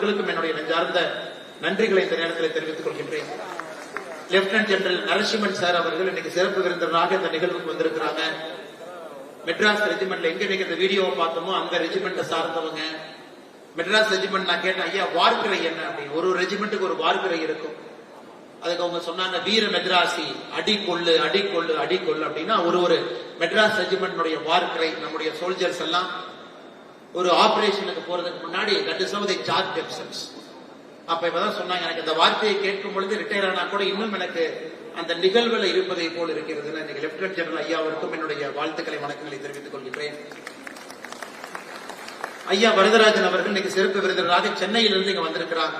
மக்களுக்கும் என்னுடைய நெஞ்சார்ந்த நன்றிகளை இந்த நேரத்தில் தெரிவித்துக் கொள்கின்றேன். லெப்டினன்ட் ஜெனரல் நரசிம்மன் சார் அவர்கள் இன்னைக்கு சிறப்பு விருந்தினராக இந்த நிகழ்வுக்கு வந்திருக்கிறாங்க. மெட்ராஸ் ரெஜிமெண்ட்ல எங்க நீங்க இந்த வீடியோவை பார்த்தோமோ அந்த ரெஜிமெண்ட்டை சார்ந்தவங்க. மெட்ராஸ் ரெஜிமெண்ட் நான் கேட்டேன், ஐயா வார்க்கரை என்ன அப்படின்னு. ஒரு ரெஜிமெண்ட்டுக்கு ஒரு வார்க்கரை இருக்கும். அதுக்கு அவங்க சொன்னாங்க, வீர மெட்ராசி அடி கொள்ளு அடி கொள்ளு அடி கொள்ளு அப்படின்னா ஒரு மெட்ராஸ் ரெஜிமெண்ட் வார்க்கரை நம்முடைய சோல்ஜர்ஸ் எல்லாம் ஒரு ஆபரேஷனுக்கு போறதுக்கு முன்னாடி that is how they charge themselves. அப்ப இப்பதான் சொன்னாங்க, எனக்கு இந்த வார்த்தையை கேட்கும் பொழுது ரிட்டையர் ஆனா கூட இன்னும் எனக்கு அந்த நிகழ்வுல இருப்பதை போல் இருக்கிறது. இன்னைக்கு லெப்டினன்ட் ஜெனரல் ஐயாவிற்கும் என்னுடைய வாழ்த்துக்களை வணக்கங்களை தெரிவித்துக் கொள்கிறேன். ஐயா வரதராஜன் அவர்கள் இன்னைக்கு சிறப்பு விருந்தினராக சென்னையிலிருந்து இங்க வந்திருக்கிறாங்க.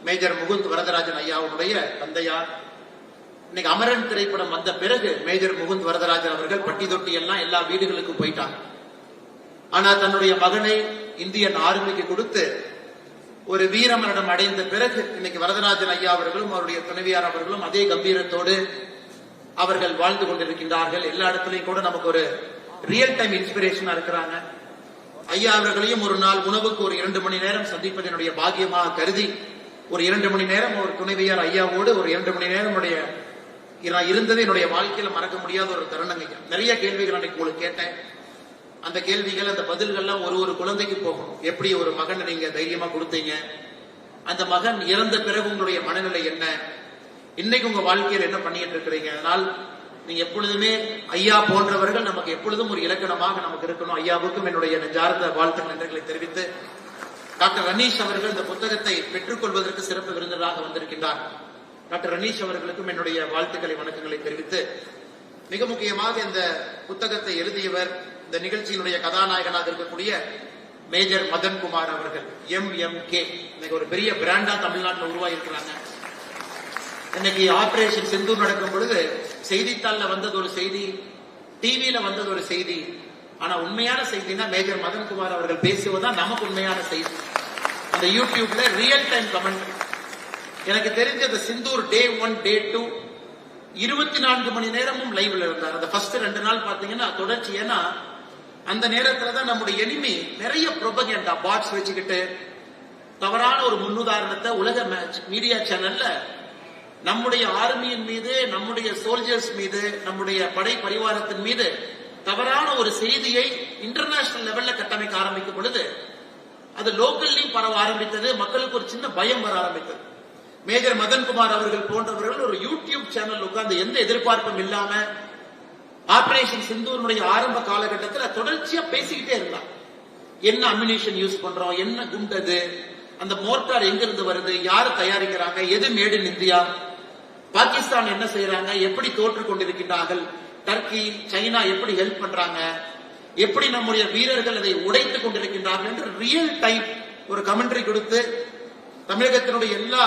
மேஜர் முகுந்த் வரதராஜன் ஐயாவுடைய தந்தையார். இன்னைக்கு அமரன் திரைப்படம் வந்த பிறகு மேஜர் முகுந்த் வரதராஜன் அவர்கள் பட்டி தொட்டி எல்லாம் எல்லா வீடுகளுக்கும் போயிட்டாங்க. ஆனா தன்னுடைய மகனை இந்தியன் ஆர்மிக்கு கொடுத்து ஒரு வீரமரணம் அடைந்த பிறகு இன்னைக்கு வரதராஜன் ஐயா அவர்களும் அவருடைய துணைவியார் அவர்களும் அதே கம்பீரத்தோடு அவர்கள் வாழ்ந்து கொண்டிருக்கின்றார்கள். எல்லா இடத்துலையும் கூட நமக்கு ஒரு ரியல் டைம் இன்ஸ்பிரேஷனா இருக்கிறாங்க. ஐயா அவர்களையும் ஒரு நாள் உணவுக்கு ஒரு 2 மணி நேரம் சந்திப்பது என்னுடைய பாக்கியமாக கருதி ஒரு 2 மணி நேரம் ஒரு துணைவியார் ஐயாவோடு ஒரு 2 மணி நேரம் இருந்தது என்னுடைய வாழ்க்கையில மறக்க முடியாத ஒரு தருணங்க. நிறைய கேள்விகள் அன்னைக்கு உங்களுக்கு கேட்டேன். அந்த கேள்விகள் அந்த பதில்கள்லாம் ஒரு குழந்தைக்கு போகணும். எப்படி ஒரு மகன் நீங்க தைரியமா கொடுத்தீங்க, அந்த மகன் இறந்த பிறகு உங்களுடைய மனநிலை என்ன, இன்னைக்கு உங்க வாழ்க்கையில் என்ன பண்ணிட்டு இருக்கிறீங்க. அதனால் நீங்க எப்பொழுதுமே ஐயா போன்றவர்கள் நமக்கு எப்பொழுதும் ஒரு இலக்கணமாக நமக்கு இருக்கணும். ஐயாவுக்கும் என்னுடைய நெஞ்சார்ந்த வாழ்த்து நன்றிகளை தெரிவித்து, டாக்டர் ரனீஷ் அவர்கள் இந்த புத்தகத்தை பெற்றுக்கொள்வதற்கு சிறப்பு விருந்தினராக வந்திருக்கின்றார். டாக்டர் ரனீஷ் அவர்களுக்கும் என்னுடைய வாழ்த்துக்களை வணக்கங்களை தெரிவித்து, மிக முக்கியமாக இந்த புத்தகத்தை எழுதியவர் இந்த நிகழ்ச்சியினுடைய கதாநாயகனாக இருக்கக்கூடிய மேஜர் மதன்குமார் அவர்கள் MMK. இன்னைக்கு ஒரு பெரிய பிராண்டா தமிழ்நாட்டில் உருவாயிருக்கிறாங்க. இன்னைக்கு ஆபரேஷன் சிந்தூர் நடக்கும் பொழுது செய்தித்தாள்ல வந்தது ஒரு செய்தி, டிவியில வந்தது ஒரு செய்தி. ஆனா உண்மையான செய்தினா மேஜர் மதன்குமார் அவர்கள் பேசுவதுதான் நமக்கு உண்மையான செய்தி. அந்த யூடியூப்ல ரியல் டைம் கமெண்ட். எனக்கு தெரிஞ்ச சிந்தூர் டே 1 டே 2 24 மணி நேரமும் லைவ்ல இருந்தார். அந்த ஃபர்ஸ்ட் 2 நாள் பாத்தீங்கன்னா தொடர்ச்சி. ஏன்னா அந்த நேரத்துலதான் நம்முடைய எனிமி நிறைய ப்ரொபகண்டா பாட்ஸ் வச்சுக்கிட்டு தவறான ஒரு முன்னுதாரணத்தை உலக மீடியா சேனல்ல நம்முடைய ஆர்மியின் மீது, நம்முடைய சோல்ஜர்ஸ் மீது, நம்முடைய படை பரிவாரத்தின் மீது தவறான ஒரு செய்தியை இன்டர்நேஷனல் லெவல்ல கட்டமைக்க ஆரம்பிக்கும் பொழுது அது லோக்கல்லையும் பரவ ஆரம்பித்தது. மக்களுக்கு ஒரு சின்ன பயம் வர ஆரம்பித்தது. மேஜர் மதன்குமார் அவர்கள் போன்றவர்கள் ஒரு யூடியூப் சேனல் உட்கார்ந்து எந்த எதிர்பார்ப்பும் இல்லாம ஆபரேஷன் சிந்தூருடைய ஆரம்ப காலகட்டத்தில் தொடர்ச்சியா பேசிக்கிட்டே இருந்தார். என்ன அம்யூனிஷன் யூஸ் பண்றோம், என்ன குண்டது, அந்த மோர்டார் எங்கிருந்து வருது, யாரு தயாரிக்கிறாங்க, எது மேட் இன் இந்தியா, பாகிஸ்தான் என்ன செய்யறாங்க, எப்படி தோற்றுக் கொண்டிருக்கின்றார்கள், டர்க்கி சைனா எப்படி ஹெல்ப் பண்றாங்க, எப்படி நம்முடைய வீரர்கள் அதை உடைத்துக் கொண்டிருக்கின்றார்கள் என்று ரியல் டைம் ஒரு கமெண்ட்ரி கொடுத்து தமிழகத்தினுடைய எல்லா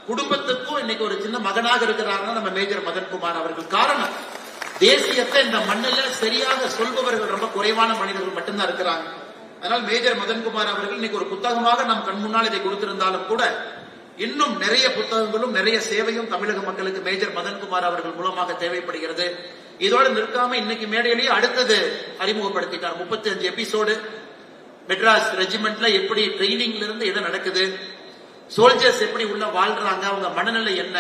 குடும்பத்துக்கும் இன்னைக்கு ஒரு சின்ன மகனாக இருக்கிறார்கள் நம்ம மேஜர் மதன்குமார் அவர்கள். காரணம், தேசியத்தை இந்த மண்ணில் சரியாக சொல்பவர்கள் ரொம்ப குறைவான மனிதர்கள் மட்டும்தான் இருக்கிறாங்க. அதனால் மேஜர் மதன்குமார் அவர்கள் இன்னைக்கு ஒரு புத்தகமாக நம் கண் முன்னால் இதை கொடுத்திருந்தாலும் கூட இன்னும் நிறைய புத்தகங்களும் நிறைய சேவையும் தமிழக மக்களுக்கு மேஜர் மதன்குமார் அவர்கள் மூலமாக தேவைப்படுகிறது. இதோடு நிற்காம இன்னைக்கு மேடையிலேயே அடுத்தது அறிமுகப்படுத்திட்டார். 35 எபிசோடு மெட்ராஸ் ரெஜிமெண்ட்ல எப்படி ட்ரைனிங்ல இருந்து எது நடக்குது, சோல்ஜர்ஸ் எப்படி உள்ள வாழ்றாங்க, அவங்க மனநிலை என்ன,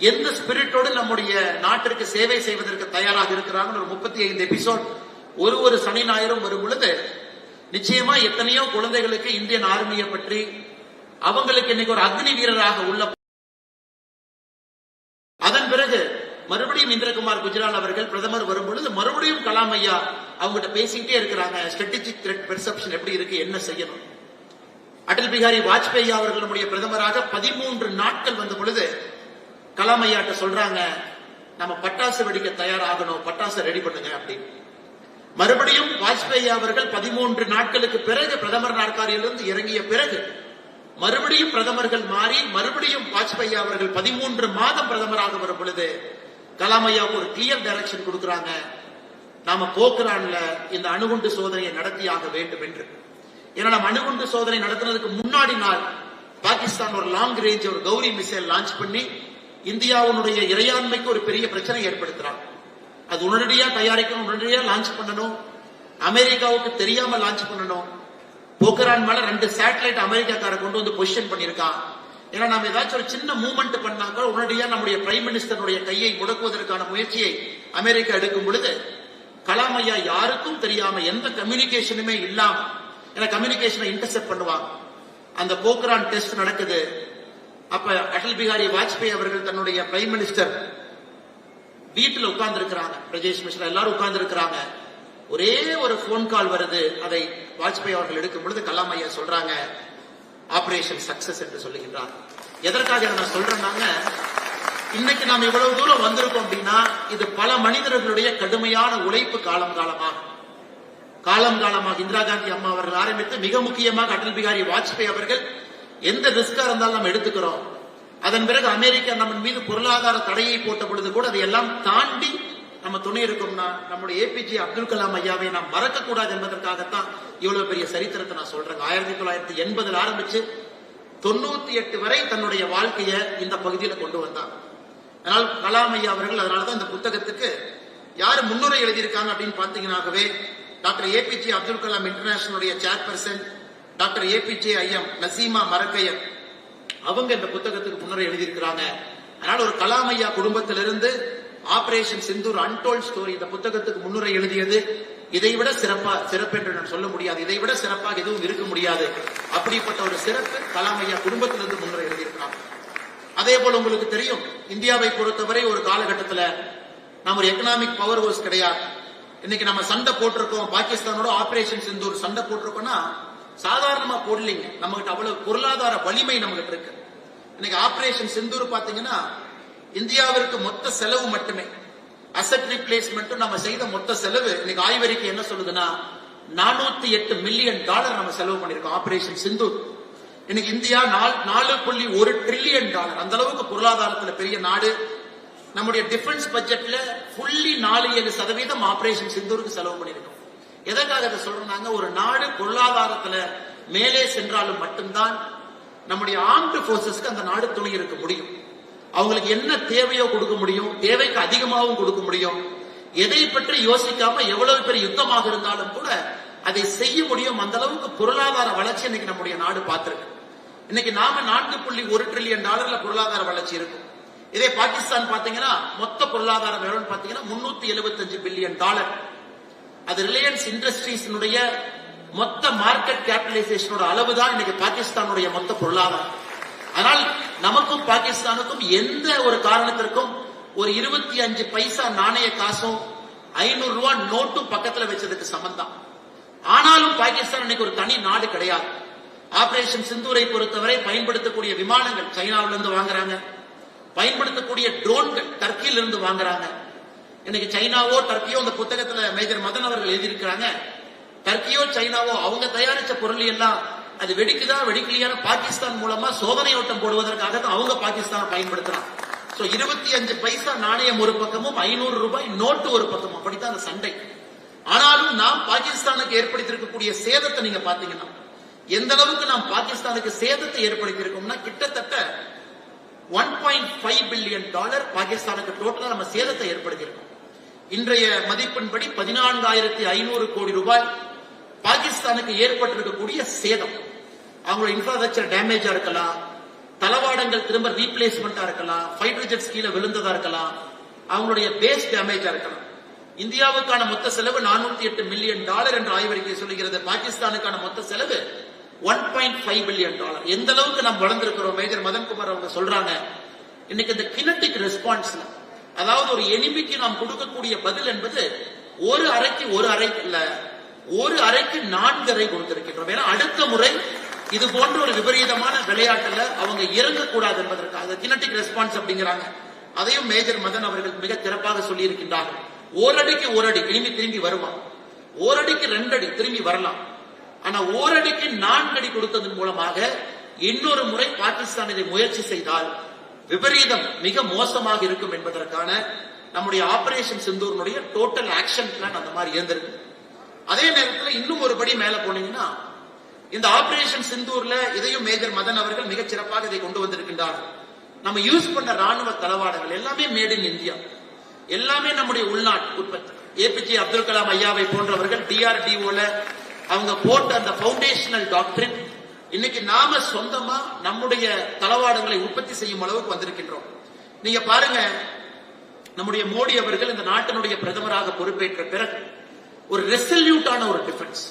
எந்த ஸ்பிரிட்டோடு நம்முடைய நாட்டிற்கு சேவை செய்வதற்கு தயாராக இருக்கிறாங்க. ஒரு 35 எபிசோட் ஒரு சனி ஞாயிறும் வரும் பொழுது நிச்சயமா எத்தனையோ குழந்தைகளுக்கு இந்தியன் ஆர்மியை பற்றி, அவங்களுக்கு இன்னைக்கு ஒரு அக்னி வீரராக உள்ள. அதன் பிறகு மறுபடியும் இந்திரகுமார் குஜ்ரால் அவர்கள் பிரதமர் வரும் பொழுது மறுபடியும் கலாம் ஐயா அவங்ககிட்ட பேசிக்கிட்டே இருக்கிறாங்க. ஸ்ட்ராட்டஜிக் த்ரெட் பெர்செப்ஷன் எப்படி இருக்கு, என்ன செய்யணும். அடல் பிகாரி வாஜ்பேயி அவர்கள் நம்முடைய பிரதமராக 13 நாட்கள் வந்த பொழுது கலாம் ஐயாட்ட சொல்றாங்க, நம்ம பட்டாசு வெடிக்க தயாராகணும், பட்டாசு ரெடி பண்ணுங்க அப்படின்னு. மறுபடியும் வாஜ்பேயி அவர்கள் 13 நாட்களுக்கு பிறகு பிரதமர் நாற்காலியிலிருந்து இறங்கிய பிறகு மறுபடியும் பிரதமர்கள் மாறி மறுபடியும் வாஜ்பேயி அவர்கள் 13 மாதம் பிரதமராக வரும் பொழுது கலாம் ஐயாவுக்கு ஒரு கிளியர் டைரக்ஷன் கொடுக்கிறாங்க, நாம போக்ரான்ல இந்த அணுகுண்டு சோதனையை நடத்தியாக வேண்டும் என்று. ஏன்னா நம்ம அணுகுண்டு சோதனை நடத்தினதுக்கு முன்னாடி நாள் பாகிஸ்தான் ஒரு லாங் ரேஞ்ச் ஒரு கௌரி மிசைல் லான்ச் பண்ணி இந்தியாவுடைய இறையாண்மைக்கு ஒரு பெரிய பிரச்சனை ஏற்படுத்துறாங்க. அது உடனடியா தயாரிக்கணும், உடனடியா லான்ச் பண்ணணும், அமெரிக்காவுக்கு தெரியாம லான்ச் பண்ணணும். போக்ரான் மேல 2 சேட்டலைட் அமெரிக்காக்கார கொண்டு வந்து பொசிஷன் பண்ணிருக்கான். ஏன்னா நம்ம ஏதாச்சும் ஒரு சின்ன மூவ்மெண்ட் பண்ணாக்க உடனடியா நம்முடைய பிரைம் மினிஸ்டருடைய கையை முடக்குவதற்கான முயற்சியை அமெரிக்கா எடுக்கும் பொழுது கலாம் ஐயா யாருக்கும் தெரியாம எந்த கம்யூனிகேஷனுமே இல்லாம, ஏன்னா கம்யூனிகேஷனை இன்டர்செப்ட் பண்ணுவாங்க. அந்த போக்ரான் டெஸ்ட் நடக்குது. அப்ப அடல் பிகாரி வாஜ்பாய் அவர்கள் தன்னுடைய பிரைம் மினிஸ்டர் வீட்டில் உட்கார்ந்து இருக்கிறாங்க, பிரஜேஷ் மிஸ்ரா எல்லாரும் உட்கார்ந்து இருக்கிறாங்க. ஒரே ஒரு போன் கால் வருது. அதை வாஜ்பாய் அவர்கள் எடுக்கும் பொழுது கலாம் ஐயா சொல்றாங்க, ஆபரேஷன் சக்சஸ் என்று சொல்லுகின்றார். எதற்காக நான் சொல்றேன்னாங்க, இன்னைக்கு நாம் இவ்வளவு தூரம் வந்திருக்கோம் அப்படின்னா இது பல மனிதர்களுடைய கடுமையான உழைப்பு காலமாக இந்திரா காந்தி அம்மா அவர்கள் ஆரம்பித்து மிக முக்கியமாக அடல் பிகாரி வாஜ்பாய் அவர்கள் எந்த ரிஸ்கா இருந்தாலும் நம்ம எடுத்துக்கிறோம். அதன் பிறகு அமெரிக்கா நம்ம மீது பொருளாதார தடையை போட்ட பொழுது கூட அதையெல்லாம் தாண்டி நம்ம துணை இருக்கோம்னா நம்முடைய ஏபிஜே அப்துல் கலாம் ஐயாவை நாம் மறக்க கூடாது என்பதற்காகத்தான் இவ்வளவு பெரிய சரித்திரத்தை நான் சொல்றேன். 1980 ஆரம்பிச்சு 98 வரை தன்னுடைய வாழ்க்கையை இந்த பகுதியில கொண்டு வந்தார். அதனால் கலாம் ஐயா அவர்கள் அதனாலதான் இந்த புத்தகத்துக்கு யாரு முன்னுரை எழுதியிருக்காங்க அப்படின்னு பாத்தீங்கன்னாகவே டாக்டர் ஏபிஜே அப்துல் கலாம் இன்டர்நேஷனலுடைய சேர்பர்சன் டாக்டர் ஏபிஜே ஐஎம் நசீமா மரக்கையர் அவங்க இந்த புத்தகத்துக்கு முன்னுரை எழுதியிருக்கிறாங்க. அதனால ஒரு கலாம் ஐயா குடும்பத்திலிருந்து ஆபரேஷன் சிந்தூர் அன்டோல்ட் ஸ்டோரி இந்த புத்தகத்துக்கு முன்னுரை எழுதியது இதைவிட சிறப்பு என்று நான் சொல்ல முடியாது. இதைவிட சிறப்பாக எதுவும் இருக்க முடியாது. அப்படிப்பட்ட ஒரு சிறப்பு கலாம் ஐயா குடும்பத்திலிருந்து முன்னுரை எழுதியிருக்கிறாங்க. அதே போல உங்களுக்கு தெரியும், இந்தியாவை பொறுத்தவரை ஒரு காலகட்டத்தில் நாம் ஒரு எக்கனாமிக் பவர் ஹவுஸ் கிடையாது. இன்னைக்கு நம்ம சண்டை போட்டிருக்கோம், பாகிஸ்தானோட ஆபரேஷன் சிந்தூர் சண்டை போட்டிருக்கோம்னா சாதாரணமா போடலீங்க. நம்ம கிட்ட அவ்வளவு பொருளாதார வலிமை நம்ம கிட்ட இருக்கு. இன்னைக்கு ஆபரேஷன் சிந்தூர் பாத்தீங்கன்னா இந்தியாவிற்கு மொத்த செலவு மட்டுமே அசெட் ரீப்ளேஸ்மெண்ட் நம்ம செய்த மொத்த செலவு இன்னைக்கு ஆய்வறிக்கை என்ன சொல்லுதுன்னா $408 மில்லியன் நம்ம செலவு பண்ணிருக்கோம் ஆபரேஷன் சிந்தூர். இன்னைக்கு இந்தியா $4.1 ட்ரில்லியன் அந்த அளவுக்கு பொருளாதாரத்துல பெரிய நாடு. நம்முடைய டிஃபென்ஸ் பட்ஜெட்ல ஃபுல்லி 4-7% ஆபரேஷன் சிந்தூருக்கு செலவு பண்ணிருக்கோம். எதற்காக அதை சொல்றாங்க, ஒரு நாடு பொருளாதாரத்துல மேலே சென்றாலும் மட்டும்தான் நம்முடைய ஆர்ம்டு போர்சஸ்க்கு அந்த நாடு துணை இருக்க முடியும். அவங்களுக்கு என்ன தேவையோ கொடுக்க முடியும், தேவைக்கு அதிகமாகவும் கொடுக்க முடியும். எதை பற்றி யோசிக்காம எவ்வளவு பெரிய யுத்தமாக இருந்தாலும் கூட அதை செய்ய முடியும். அந்த அளவுக்கு பொருளாதார வளர்ச்சி இன்னைக்கு நம்முடைய நாடு பார்த்திருக்கு. இன்னைக்கு நாம $4.1 ட்ரில்லியன் பொருளாதார வளர்ச்சி இருக்கும். இதே பாகிஸ்தான் பாத்தீங்கன்னா மொத்த பொருளாதாரம் எவ்வளவு பாத்தீங்கன்னா $375 பில்லியன். அது ரிலையன்ஸ் இண்டஸ்ட்ரீஸினுடைய மொத்த மார்க்கெட் கேபிடலைசேஷனோட அளவுதான் இன்னைக்கு பாகிஸ்தானுடைய மொத்த பொருளாதாரம். ஆனால் நமக்கும் பாகிஸ்தானுக்கும் எந்த ஒரு காரணத்திற்கும் ஒரு 25 பைசா நாணய காசும் 500 ரூபாய் நோட்டும் பக்கத்துல வச்சதுக்கு சம்பந்தம். ஆனாலும் பாகிஸ்தான் இன்னைக்கு ஒரு தனி நாடு கிடையாது. ஆபரேஷன் சிந்தூரை பொறுத்தவரை பயன்படுத்தக்கூடிய விமானங்கள் சைனாவில இருந்து வாங்குறாங்க, பயன்படுத்தக்கூடிய ட்ரோன்கள் டர்க்கியில இருந்து வாங்குறாங்க. இன்னைக்கு சைனாவோ டர்க்கியோ இந்த புத்தகத்துல மேஜர் மதன் அவர்கள் எழுதியிருக்கிறாங்க, டர்க்கியோ சைனாவோ அவங்க தயாரிச்ச பொருள் எல்லாம் அது வெடிக்குதா வெடிக்கலையான பாகிஸ்தான் மூலமா சோதனை ஓட்டம் போடுவதற்காக தான் அவங்க பாகிஸ்தானை பயன்படுத்துறாங்க. 25 பைசா நாணயம் ஒரு பக்கமும் 500 ரூபாய் நோட்டு ஒரு பக்கமும், அப்படித்தான் அந்த சண்டை. ஆனாலும் நாம் பாகிஸ்தானுக்கு ஏற்படுத்தியிருக்கக்கூடிய சேதத்தை நீங்க பாத்தீங்கன்னா எந்த அளவுக்கு நாம் பாகிஸ்தானுக்கு சேதத்தை ஏற்படுத்தியிருக்கோம்னா கிட்டத்தட்ட $1.5 பில்லியன் பாகிஸ்தானுக்கு டோட்டலா நம்ம சேதத்தை ஏற்படுத்தியிருக்கோம். இன்றைய மதிப்பின்படி 14,500 கோடி ரூபாய் பாகிஸ்தானுக்கு ஏற்பட்டிருக்கக்கூடிய சேதம். அவங்களோட இன்ஃப்ராஸ்ட்ரக்சர் டேமேஜா இருக்கலாம், தளவாடங்கள் திரும்ப ரீப்ளேஸ்மெண்டா இருக்கலாம், ஃபைட்டர் ஜெட்ஸ் கீழே விழுந்ததா இருக்கலாம், அவங்களுடைய பேஸ் டேமேஜா இருக்கலாம். இந்தியாவுக்கான மொத்த செலவு $408 மில்லியன் என்று ஆய்வறிக்கை சொல்லுகிறது. பாகிஸ்தானுக்கான மொத்த செலவு $1.5 பில்லியன். எந்த அளவுக்கு நாம் வளர்ந்திருக்கிறோம். மேஜர் மதன்குமார் அவங்க சொல்றாங்க, இன்னைக்கு இந்த கினட்டிக் ரெஸ்பான்ஸ்ல, அதாவது ஒரு எனிமிக்கு நாம் கொடுக்கக்கூடிய பதில் என்பது ஒரு அறைக்கு இல்ல, ஒரு அறைக்கு 4 அறை கொடுத்திருக்கின்றோம். ஏன்னா அடுத்த முறை இது போன்ற ஒரு விபரீதமான விளையாட்டுல அவங்க இறங்கக்கூடாது என்பதற்காக கினட்டிக் ரெஸ்பான்ஸ் அப்படிங்கிறாங்க. அதையும் மேஜர் மதன் அவர்கள் மிக சிறப்பாக சொல்லி இருக்கின்றார்கள். ஓரடிக்கு ஓரடி திரும்பி வருவான், ஓரடிக்கு 2 அடி திரும்பி வரலாம். ஆனா ஓரடிக்கு 4 அடி கொடுத்ததன் மூலமாக இன்னொரு முறை பாகிஸ்தான் இதை முயற்சி செய்தால் விபரீதம் மிக மோசமாக இருக்கும் என்பதற்கான நம்முடைய ஆபரேஷன் சிந்தூரினுடைய டோட்டல் ஆக்ஷன் பிளான் அந்த மாதிரி இருந்திருக்கு. அதே நேரத்தில் இன்னும் ஒரு படி மேல போனீங்கன்னா இந்த ஆபரேஷன் சிந்தூர்ல இதையும் மேஜர் மதன் அவர்கள் மிகச் சிறப்பாக இதை கொண்டு வந்திருக்கின்றார்கள். நம்ம யூஸ் பண்ண ராணுவ தளவாடங்கள் எல்லாமே மேட் இன் இந்தியா, எல்லாமே நம்முடைய உள்நாட்டு உற்பத்தி. ஏபிஜே அப்துல் கலாம் ஐயாவை போன்றவர்கள் DRDOல அவங்க போட்ட அந்த பவுண்டேஷனல் டாக்டரின் இன்னைக்கு நாம சொந்தமா நம்முடைய தளவாடங்களை உற்பத்தி செய்யும் அளவுக்கு வந்திருக்கின்றோம். நீங்க பாருங்க, நம்முடைய மோடி அவர்கள் இந்த நாட்டினுடைய பிரதமராக பொறுப்பேற்ற பிறகு ஒரு ரெசல்யூட்டான ஒரு டிஃபென்ஸ்.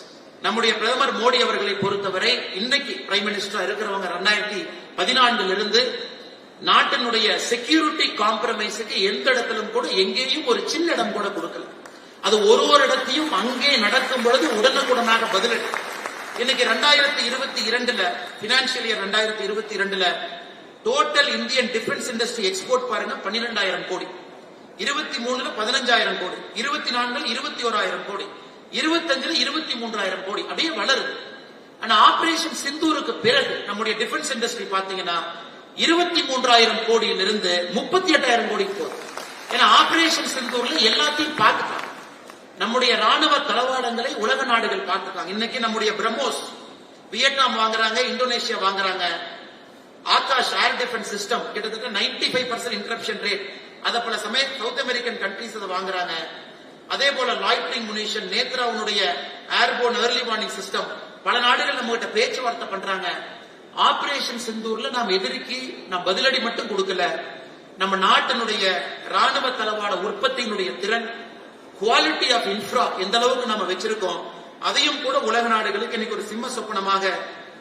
நம்முடைய பிரதமர் மோடி அவர்களை பொறுத்தவரை இன்னைக்கு பிரைம் மினிஸ்டரா இருக்கிறவங்க 2014 இருந்து நாட்டினுடைய செக்யூரிட்டி காம்ப்ரமைஸுக்கு எந்த இடத்திலும் கூட எங்கேயும் ஒரு சின்ன இடம் கூட கொடுக்கல. அது ஒரு இடத்தையும் அங்கே நடக்கும் பொழுது உடனுக்குடனாக பதிலடி. இன்னைக்கு 2022 financial year 2022 total Indian defence industry export பாருங்க 12,000 கோடி, 23 15,000 கோடி, 24 21,000 கோடி, 25 23,000 கோடி, அப்படியே வளருது. ஆனா ஆபரேஷன் சிந்தூருக்கு பிறகு நம்முடைய டிஃபென்ஸ் இண்டஸ்ட்ரி பாத்தீங்கன்னா 23,000 கோடியிலிருந்து 38,000 கோடிக்கு போகுது. ஏன்னா ஆபரேஷன் சிந்தூர்ல எல்லாத்தையும் பார்த்துட்டாங்க. நம்முடைய ராணுவ தளவாடங்களை உலக நாடுகள் பார்த்துட்டாங்க. இன்னைக்கு நம்முடைய பிரம்மோஸ் வியட்நாம் வாங்குறாங்க, இந்தோனேஷியா வாங்குறாங்க. ஆகாஷ் ஏர் டிஃபென்ஸ் சிஸ்டம் கிட்டத்தட்ட 95% இன்டரப்ஷன் ரேட், அத பல சமய சவுத் அமெரிக்கன் கண்ட்ரீஸ் அதை வாங்குறாங்க. அதே போல loitering முனிஷன், நேத்ராவுடைய airborne early warning system பல நாடுகள் நம்ம கிட்ட பேச்சுவார்த்தை பண்றாங்க. ஆபரேஷன் சிந்தூர்ல நாம் எதிரிக்கு நாம் பதிலடி மட்டும் கொடுக்கல, நம்ம நாட்டினுடைய ராணுவ தளவாட உற்பத்தியினுடைய திறன், குவாலிட்டி ஆஃப் இன்ஃப்ரா எந்த அளவுக்கு நம்ம வச்சிருக்கோம், அதையும் கூட உலக நாடுகளுக்கு இன்னைக்கு ஒரு சிம்ம சொப்பனமாக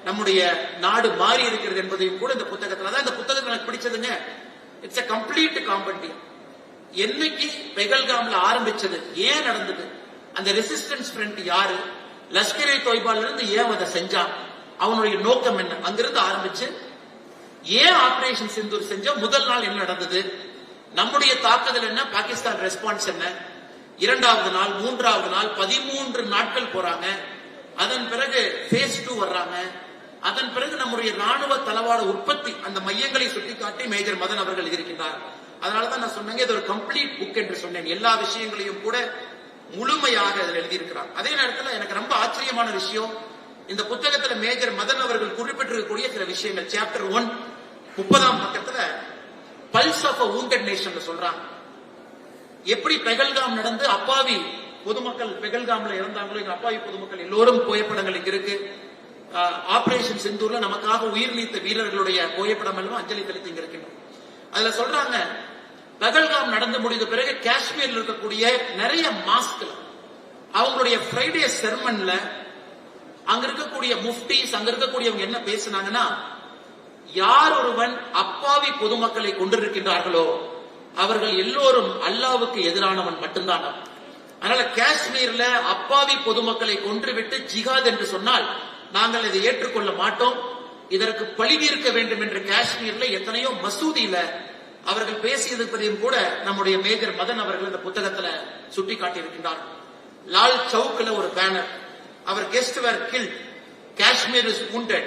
நம்முடைய நாடு மாறி இருக்கிறது என்பதையும் கூட இந்த புத்தகத்துல தான். இந்த புத்தகத்தில் எனக்கு பிடிச்சதுங்க, இட்ஸ் a complete compendium. என்னைக்கு பெகல்காம்ல ஆரம்பிச்சது, ஏன் நடந்தது, அந்த ரெசிஸ்டன்ஸ் ஃப்ரண்ட் யாரு, லஷ்கர்-இ தொய்பால இருந்து ஏன் அதை செஞ்சான், அவனுடைய நோக்கம் என்ன, அங்கிருந்து ஆரம்பிச்சு ஏன் ஆபரேஷன் சிந்தூர் செஞ்ச முதல் நாள் என்ன நடந்தது, நம்முடைய தாக்குதல் என்ன, பாகிஸ்தான் ரெஸ்பான்ஸ் என்ன, இரண்டாவது நாள், மூன்றாவது நாள், 13 நாட்கள் போறாங்க. அதன் பிறகு phase 2 வர்றாங்க. அதன் பிறகு நம்முடைய ராணுவ தளவாட உற்பத்தி அந்த மையங்களை சுட்டிக்காட்டி மேஜர் மதன் அவர்கள் இருக்கின்றார். அதனாலதான் நான் சொன்னேன், இது ஒரு கம்ப்ளீட் புக் என்று சொன்னேன். எல்லா விஷயங்களையும் கூட முழுமையாக அதில் எழுதியிருக்கிறார். அதே நேரத்தில் எனக்கு ரொம்ப ஆச்சரியமான விஷயம், இந்த புத்தகத்தில் மேஜர் மதன் அவர்கள் குறிப்பிட்டிருக்கக்கூடிய சில விஷயங்கள். சாப்டர் 1 30ஆம் பக்கத்துல pulse of a wounded nation சொல்றாங்க. எப்படி பெகல்காம் நடந்து அப்பாவி பொதுமக்கள் பெகல்காம்ல இறந்தாங்களோ, எங்க அப்பாவி பொதுமக்கள் எல்லோரும் புகைப்படங்கள் இங்க இருக்கு. ஆபரேஷன் சிந்தூர்ல நமக்காக உயிர் நீத்த வீரர்களுடைய புகைப்படம் எல்லாம் அஞ்சலி செலுத்தி இங்க இருக்கின்றோம். அதுல சொல்றாங்க, பெகல்காம் நடந்து முடிந்த பிறகு காஷ்மீர்ல இருக்கக்கூடிய நிறைய மாஸ்க்ல அவங்களுடைய ஃப்ரைடே செர்மன்ல அங்க இருக்கக்கூடிய முஃப்டிஸ், அங்க இருக்கக்கூடியவங்க என்ன பேசினாங்கன்னா, யார் ஒருவன் அப்பாவி பொதுமக்களை கொண்டிருக்கின்றார்களோ அவர்கள் எல்லோரும் அல்லாவுக்கு எதிரானவன் மட்டும்தான். அதனால காஷ்மீர்ல அப்பாவி பொதுமக்களை கொன்றுவிட்டு ஜிஹாத் என்று சொன்னால் நாங்கள் இதை ஏற்றுக்கொள்ள மாட்டோம், இதற்கு பழி தீர்க்க வேண்டும் என்று காஷ்மீர்ல எத்தனையோ மசூதியில அவர்கள் பேசியதையும் கூட நம்முடைய மேஜர் மதன் அவர்கள் இந்த புத்தகத்துல சுட்டி காட்டியிருக்கின்றார். லால் சவுக்ல ஒரு banner, our guest were killed, Kashmir is wounded,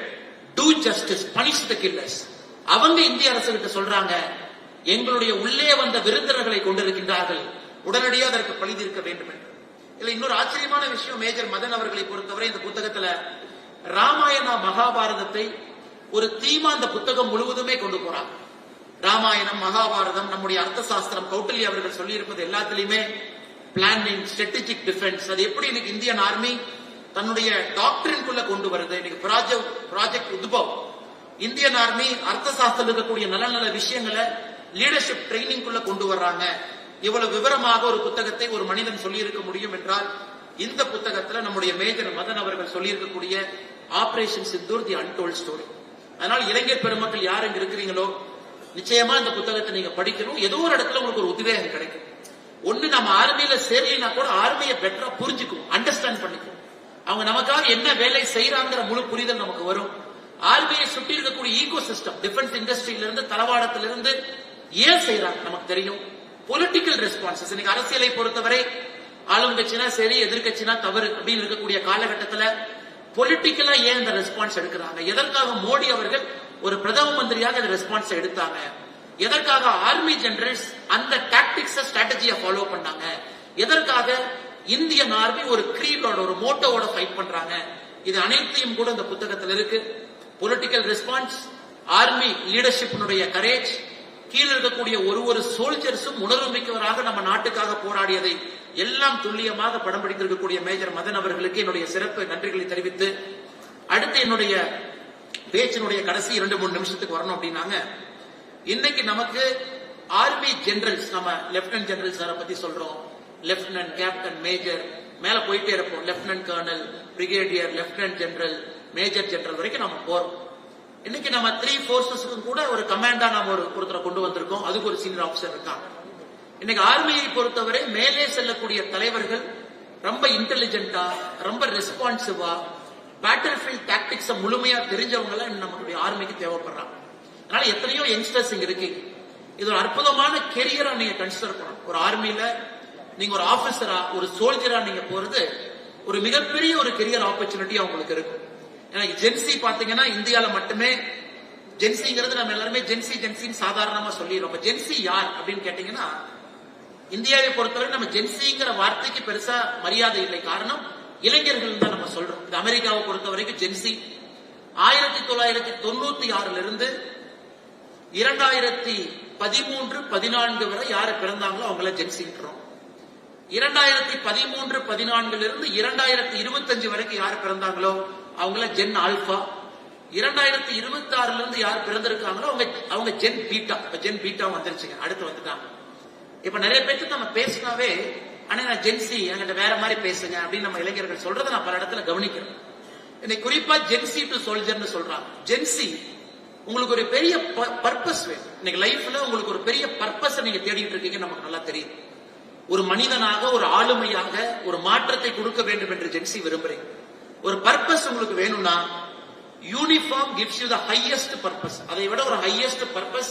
do justice, punish the killers. அவங்க இந்திய அரசு கிட்ட சொல்றாங்க, எங்களுடைய உள்ளே வந்த விருந்தினர்களை கொண்டிருக்கின்றார்கள், உடனடியாக அதற்கு பழி தீர்க்க வேண்டும் என்று. இல்ல இன்னொரு ஆச்சரியமான விஷயம், மேஜர் மதன் அவர்களை பொறுத்தவரை இந்த புத்தகத்துல ராமாயண மகாபாரதத்தை ஒரு தீமா இந்த புத்தகம் முழுவதுமே கொண்டு போறாங்க. ராமாயணம், மகாபாரதம், நம்முடைய அர்த்த சாஸ்திரம், கௌட்டில்யா அவர்கள் சொல்லி இருப்பது எல்லாத்திலுமே பிளானிங், ஸ்ட்ராட்டஜிக் டிஃபென்ஸ், அது எப்படி இன்னைக்கு இந்தியன் ஆர்மி தன்னுடைய டாக்டரின்குள்ள கொண்டு வருது. இன்னைக்கு ப்ராஜெக்ட் உத்பவ், இந்தியன் ஆர்மி அர்த்த சாஸ்திரம் இருக்கக்கூடிய நல்ல நல்ல விஷயங்களை லீடர்ஷிப் ட்ரைனிங் குள்ள கொண்டு வர்றாங்க. இவ்வளவு விவரமாக ஒரு புத்தகத்தை ஒரு மனிதன் சொல்லி இருக்க முடியும் என்றால் இந்த புத்தகத்துல நம்முடைய மேஜர் மதன் அவர்கள் சொல்லி இருக்கக்கூடிய ஆபரேஷன் சிந்தூர் தி அன்டோல்ட் ஸ்டோரி. அதனால் இளைஞர் பெருமக்கள் யார் இங்க இருக்கிறீங்களோ நிச்சயமா இந்த புத்தகத்தை நீங்க படிக்கணும். ஏதோ ஒரு இடத்துல உங்களுக்கு ஒரு உத்வேகம் கிடைக்கும். ஒண்ணு, நம்ம ஆர்மியில சேரலினா கூட ஆர்மியை பெட்டரா புரிஞ்சுக்கும், அண்டர்ஸ்டாண்ட் பண்ணிக்கும். அவங்க நமக்காக என்ன வேலை செய்யறாங்கிற முழு புரிதல் நமக்கு வரும். ஆர்மியை சுற்றி இருக்கக்கூடிய ஈகோ சிஸ்டம், டிஃபென்ஸ் இண்டஸ்ட்ரியில இருந்து தளவாடத்திலிருந்து ஏன் செய்யறாங்க நமக்கு தெரியும். பொலிட்டிக்கல் ரெஸ்பான்சஸ், இன்னைக்கு அரசியலை பொறுத்தவரை ஆளும் கட்சினா சரி, எதிர்கட்சினா தவறு அப்படின்னு இருக்கக்கூடிய காலகட்டத்துல பொலிட்டிக்கலா ஏன் இந்த ரெஸ்பான்ஸ் எடுக்கிறாங்க, எதற்காக மோடி அவர்கள் ஒரு பிரதம மந்திரியாக இந்த ரெஸ்பான்ஸ் எடுத்தாங்க, எதற்காக ஆர்மி ஜெனரல்ஸ் அந்த டாக்டிக்ஸ் ஸ்ட்ராட்டஜியை ஃபாலோ பண்ணாங்க, எதற்காக இந்தியன் ஆர்மி ஒரு கிரீடோட ஒரு மோட்டோவோட ஃபைட் பண்றாங்க, இது அனைத்தையும் கூட இந்த புத்தகத்தில் இருக்கு. பொலிட்டிக்கல் ரெஸ்பான்ஸ், ஆர்மி லீடர்ஷிப்பினுடைய கரேஜ், கீழே இருக்கக்கூடிய ஒரு சோல்ஜர்ஸும் உணர்வு மிக்கவராக நம்ம நாட்டுக்காக போராடியதை எல்லாம் துல்லியமாக படம் பிடித்திருக்கக்கூடிய மேஜர் மதன் அவர்களுக்கு என்னுடைய சிறப்பு நன்றிகளை தெரிவித்து, அடுத்து என்னுடைய பேச்சினுடைய கடைசி 2-3 நிமிஷத்துக்கு வரணும் அப்படின்னாங்க. இன்னைக்கு நமக்கு ஆர்மி ஜெனரல்ஸ், நம்ம லெப்டினன்ட் ஜெனரல் சாரை பத்தி சொல்றோம், லெப்டினன்ட், கேப்டன், மேஜர், மேல போயிட்டே இருப்போம். Lieutenant colonel, brigadier, lieutenant general, major general வரைக்கும் நம்ம போறோம். இன்னைக்கு நம்ம 3 போர்சஸ்க்கும் கூட ஒரு கமாண்டா நாம ஒருத்தரை கொண்டு வந்திருக்கோம். அதுக்கு ஒரு சீனியர் ஆபீசர் இருக்காங்க. இன்னைக்கு ஆர்மியை பொறுத்தவரை மேலே செல்லக்கூடிய தலைவர்கள் ரொம்ப இன்டெலிஜென்டா, ரொம்ப ரெஸ்பான்சிவா, பேட்டில் ஃபீல்ட் டாக்டிக்ஸ் முழுமையா தெரிஞ்சவங்க எல்லாம் நம்மளுடைய ஆர்மிக்கு தேவைப்படுறாங்க. அதனால எத்தனையோ யங்ஸ்டர்ஸ் இங்க இருக்கு. இது ஒரு அற்புதமான கெரியரா நீங்க கன்சிடர் பண்ணணும். ஒரு ஆர்மியில நீங்க ஒரு ஆபீசரா, ஒரு சோல்ஜரா நீங்க போறது ஒரு மிகப்பெரிய ஒரு கெரியர் ஆப்பர்ச்சுனிட்டியா உங்களுக்கு இருக்கும். ஏன்னா ஜென்சி பாத்தீங்கன்னா இந்தியால மட்டுமே, ஜென்சிங்கிறது நம்ம எல்லாருமே ஜென்சின்னு சாதாரணமா சொல்லிடுறோம். ஜென்சி யார் அப்படின்னு கேட்டீங்கன்னா, இந்தியாவை பொறுத்தவரை நம்ம ஜென்சிங்கிற வார்த்தைக்கு பெருசா மரியாதை இல்லை. காரணம், இளைஞர்கள் தான் நம்ம சொல்றோம். இது அமெரிக்காவை பொறுத்த வரைக்கும் ஜென்சி 1996 இருந்து 2013-14 வரை யாரு பிறந்தாங்களோ அவங்கள ஜென்சின்றோம். 2013-14 இருந்து 2025 வரைக்கும் யாரு பிறந்தாங்களோ அவங்கள ஜென் ஆல்பா. 2026 இருந்து யார் பிறந்திருக்காங்களோ அவங்க ஜென் பீட்டா. ஜென் பீட்டா வந்துருச்சுங்க, அடுத்து வந்துட்டாங்க. இப்ப நிறைய பேருக்கு நம்ம பேசினாவே, ஆனா நான் ஜென்சி, என்கிட்ட வேற மாதிரி பேசுங்க அப்படின்னு நம்ம இளைஞர்கள் சொல்றதை நான் பல இடத்துல கவனிக்கிறேன். இன்னைக்கு குறிப்பா ஜென்சி டு சோல்ஜர்னு சொல்றாங்க. ஜென்சி உங்களுக்கு ஒரு பெரிய பர்பஸ் வேணும். இன்னைக்கு லைஃப்ல உங்களுக்கு ஒரு பெரிய பர்பஸ் நீங்க தேடிட்டு இருக்கீங்க, நமக்கு நல்லா தெரியும். ஒரு மனிதனாக, ஒரு ஆளுமையாக ஒரு மாற்றத்தை கொடுக்க வேண்டும் என்று ஜென்சி விரும்புறீங்க. ஒரு பர்பஸ் உங்களுக்கு வேணும்னா uniform gives you the highest purpose. அதை விட ஒரு ஹையஸ்ட் பர்பஸ்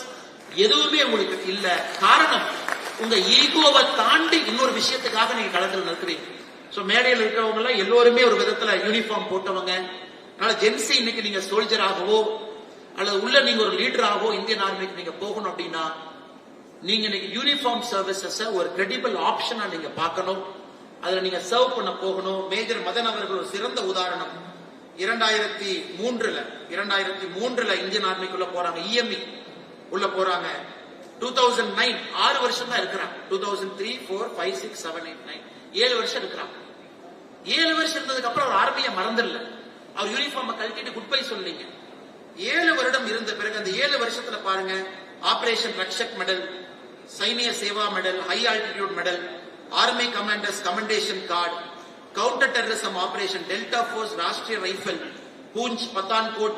எதுவுமே உங்களுக்கு இல்ல. காரணம், உங்க ஈகோவை தாண்டி இன்னொரு விஷயத்துக்காக நீங்க களத்தில் நிற்கிறீங்க. சோ மேடையில் இருக்கிறவங்க எல்லாம் எல்லோருமே ஒரு விதத்துல யூனிஃபார்ம் போட்டவங்க. அதனால ஜென்சி இன்னைக்கு நீங்க சோல்ஜராகவோ அல்லது உள்ள நீங்க ஒரு லீடராகவோ இந்தியன் ஆர்மிக்கு நீங்க போகணும் அப்படின்னா, நீங்க இன்னைக்கு யூனிஃபார்ம் சர்வீசஸ் ஒரு கிரெடிபிள் ஆப்ஷனா நீங்க பார்க்கணும். அதுல நீங்க சர்வ் பண்ண போகணும். மேஜர் மதன் அவர்கள் ஒரு சிறந்த உதாரணம். 2003 இந்தியன் ஆர்மிக்குள்ள போறாங்க, இஎம்இ உள்ள போறாங்க. 2009 6 வருஷம் தான் இருக்கிறாங்க. 2003, 4, 5, 6, 7, 8, 9 7 வருஷம் இருக்கிறாங்க. 7 வருஷம் இருந்ததுக்கு அப்புறம் அவர் ஆர்மியை மறந்துடல. அவர் யூனிஃபார்மை கழட்டிட்டு குட் பை சொல்லீங்க. 7 வருடம் இருந்த பிறகு அந்த 7 வருஷத்துல பாருங்க, operation Rakshak medal, Sainya Seva medal, high altitude medal, army commanders commendation card, counter terrorism operation, Delta Force, Rashtriya rifle, Poonch, Pathankot,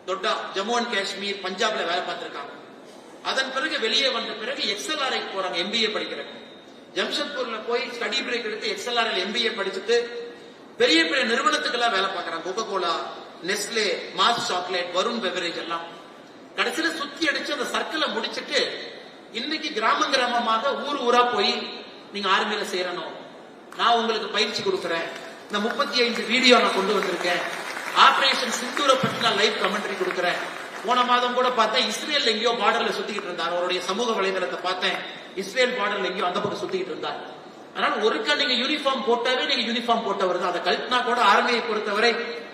Doda, Jammu and Kashmir, பஞ்சாப்ல வேலை பார்த்திருக்காங்க. அதன் பிறகு வெளியே வந்த பிறகு XLRI போறாங்க, MBA படிக்கிறாங்க. ஜம்ஷத்பூர்ல போய் ஸ்டடி பிரேக் எடுத்து XLRI MBA படிச்சுட்டு பெரிய பெரிய நிறுவனத்துக்கெல்லாம் வேலை பார்க்கறாங்க. Coca Cola, Nestle, Mars chocolate, Varun beverage எல்லாம். கடைசியில சுத்தி அடிச்சு அந்த சர்க்கிளை முடிச்சுட்டு இன்னைக்கு கிராமமாக ஊர் ஊரா போய் நீங்க ஆர்மியில சேரணும், நான் உங்களுக்கு பயிற்சி கொடுக்கறேன், இந்த 35 வீடியோ நான் கொண்டு வந்திருக்கேன், ஆபரேஷன் சிந்தூரை பற்றி நான் லைவ் கமெண்ட்ரி கொடுக்கறேன். போன மாதம் கூட பார்த்தேன், இஸ்ரேல் எங்கேயோ பார்டர்ல சுத்திக்கிட்டு இருந்தார். அவருடைய சமூக வலைதளத்தை பார்த்தேன், இஸ்ரேல் பார்டர்ல எங்கேயோ அந்த பக்கம் சுத்திக்கிட்டு இருந்தார். அதனால ஒருக்கா நீங்க யூனிஃபார்ம் போட்டாவே நீங்க யூனிஃபார்ம் போட்டவர் தான். அதை கல்ட்னா கூட ஆர்மியை பொறுத்தவரை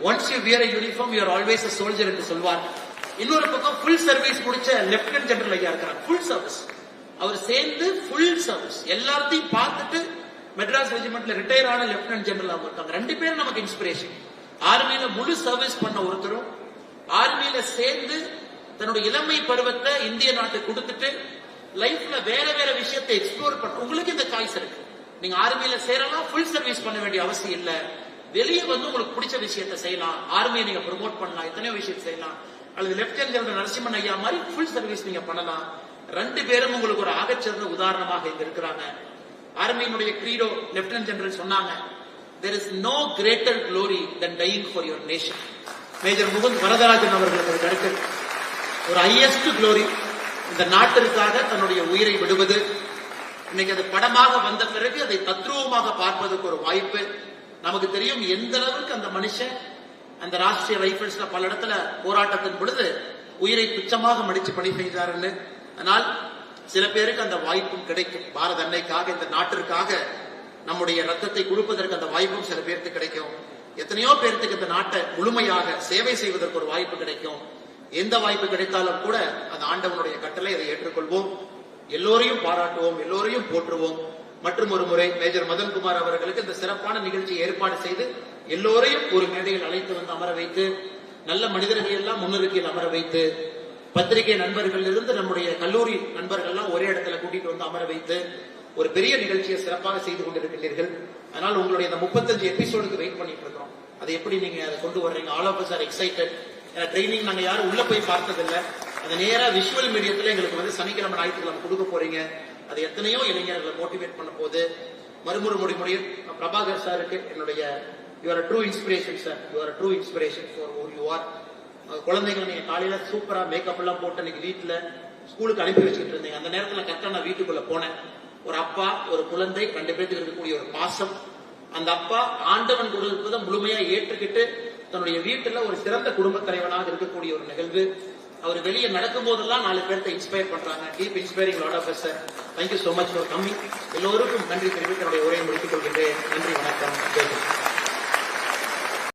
once you wear a uniform you are always a soldier என்று சொல்வார். இன்னொரு பக்கம் ஃபுல் சர்வீஸ் முடிச்ச லெப்டினன்ட் ஜெனரல் ஐயா இருக்கிறார், ஃபுல் சர்வீஸ். அவர் சேர்ந்து ஃபுல் சர்வீஸ் எல்லாத்தையும் பார்த்துட்டு மெட்ராஸ் ரெஜிமெண்ட்ல ரிட்டையர் ஆன லெப்டினன்ட் ஜெனரல் அவங்க இருக்காங்க. 2 பேரும் நமக்கு இன்ஸ்பிரேஷன். ஆர்மியில முழு சர்வீஸ் பண்ண ஒருத்தரும், ஆர்மியில சேர்ந்து தன்னுடைய இளமை பருவத்தை இந்திய நாட்டுக்கு கொடுத்துட்டு லைஃப்ல வேற வேற விஷயத்தை எக்ஸ்ப்ளோர் பண்ண உங்களுக்கு இந்த சாய்ஸ் இருக்கு. நீங்க ஆர்மியில சேரலாம், ஃபுல் சர்வீஸ் பண்ண வேண்டிய அவசியம் இல்ல. வெளியே வந்து உங்களுக்கு பிடிச்ச விஷயத்தை செய்யலாம், ஆர்மியை நீங்க ப்ரமோட் பண்ணலாம், எத்தனையோ விஷயத்தை செய்யலாம். அல்லது லெப்டினன்ட் ஜெனரல் நரசிம்மன் ஐயா மாதிரி ஃபுல் சர்வீஸ் நீங்க பண்ணலாம். 2 பேரும் உங்களுக்கு ஒரு ஆகச்சிறந்த உதாரணமாக இங்க இருக்கிறாங்க. ஆர்மியினுடைய கிரீடோ லெப்டினன்ட் ஜெனரல் சொன்னாங்க, there is no greater glory than dying for your nation. Major Mukund Varadarajan அவர்களுக்கு கருத்து, ஒரு ஹையஸ்ட் குளோரி இந்த நாட்டிற்காக தன்னுடைய உயிரை விடுவது. இன்னைக்கு அது படமாக வந்த பிறகு அதை தத்ரூபமாக பார்ப்பதற்கு ஒரு வாய்ப்பு. நமக்கு தெரியும் எந்த அளவுக்கு அந்த மனுஷன் அந்த ராஷ்டிரிய ரைபிள்ஸ்ல பல இடத்துல போராட்டத்தின் பொழுது உயிரை துச்சமாக மடிச்சு பணி செய்தாருன்னு. ஆனால் சில பேருக்கு அந்த வாய்ப்பும் கிடைக்கும். பாரத அன்னைக்காக, இந்த நாட்டிற்காக நம்முடைய ரத்தத்தை கொடுப்பதற்கு அந்த வாய்ப்பும் சில பேருக்கு கிடைக்கும். எத்தனையோ பேருக்கு இந்த நாட்டை முழுமையாக சேவை செய்வதற்கு ஒரு வாய்ப்பு கிடைக்கும். எந்த வாய்ப்பு கிடைத்தாலும் கூட அந்த ஆண்டவனுடைய கட்டளை, அதை ஏற்றுக்கொள்வோம். எல்லோரையும் பாராட்டுவோம், எல்லோரையும் போற்றுவோம். மற்றும் ஒரு முறை மேஜர் மதன்குமார் அவர்களுக்கு இந்த சிறப்பான நிகழ்ச்சியை ஏற்பாடு செய்து எல்லோரையும் ஒரு மேடையில் அழைத்து வந்து அமர வைத்து நல்ல மனிதர்கள் எல்லாம் முன்னிறுக்கையில் அமர வைத்து பத்திரிகை நண்பர்கள் இருந்து நம்முடைய கல்லூரி நண்பர்கள் எல்லாம் ஒரே இடத்துல கூட்டிட்டு வந்து அமர வைத்து ஒரு பெரிய நிகழ்ச்சியை சிறப்பாக செய்து கொண்டிருக்கிறீர்கள். அதனால் உங்களுடைய இந்த 35 எபிசோடுக்கு வெயிட் பண்ணிட்டு இருக்கோம். அதை எப்படி நீங்க அதை கொண்டு வர்றீங்க? All of us are excited. Training நாங்க யாரும் உள்ள போய் பார்த்ததில்லை. அது நேரா விஷுவல் மீடியத்துல எங்களுக்கு வந்து சனிக்கிழமை ஞாயிற்றுக்கிழமை கொடுக்க போறீங்க. அது எத்தனையோ இளைஞர்களை மோட்டிவேட் பண்ண போது மறுமுறை முடியும் பிரபாகர் சாருக்கு என்னுடைய you are true inspiration sir. You are true inspiration for who you are. குழந்தைங்க நீங்க காலையில சூப்பரா மேக்கப் எல்லாம் போட்டு இன்னைக்கு வீட்டுல ஸ்கூலுக்கு அனுப்பி வச்சுட்டு இருந்தீங்க. அந்த நேரத்துல கரெக்டா நான் வீட்டுக்குள்ள போனேன். ஒரு அப்பா ஒரு குழந்தை 2 பேருக்கு இருக்கக்கூடிய ஒரு பாசம். அந்த அப்பா ஆண்டவன் கொடுப்பதை முழுமையா ஏற்றுக்கிட்டு தன்னுடைய வீட்டுல ஒரு சிறந்த குடும்ப தலைவனாக இருக்கக்கூடிய ஒரு நிகழ்வு. அவர் வெளியே நடக்கும் போதெல்லாம் 4 பேர்த்தை இன்ஸ்பயர் பண்றாங்க. Keep inspiring lot of us sir. Thank you so much for coming. எல்லோருக்கும் நன்றி தெரிவித்து என்னுடைய உரையை முடித்துக் கொள்கின்றேன். நன்றி, வணக்கம்.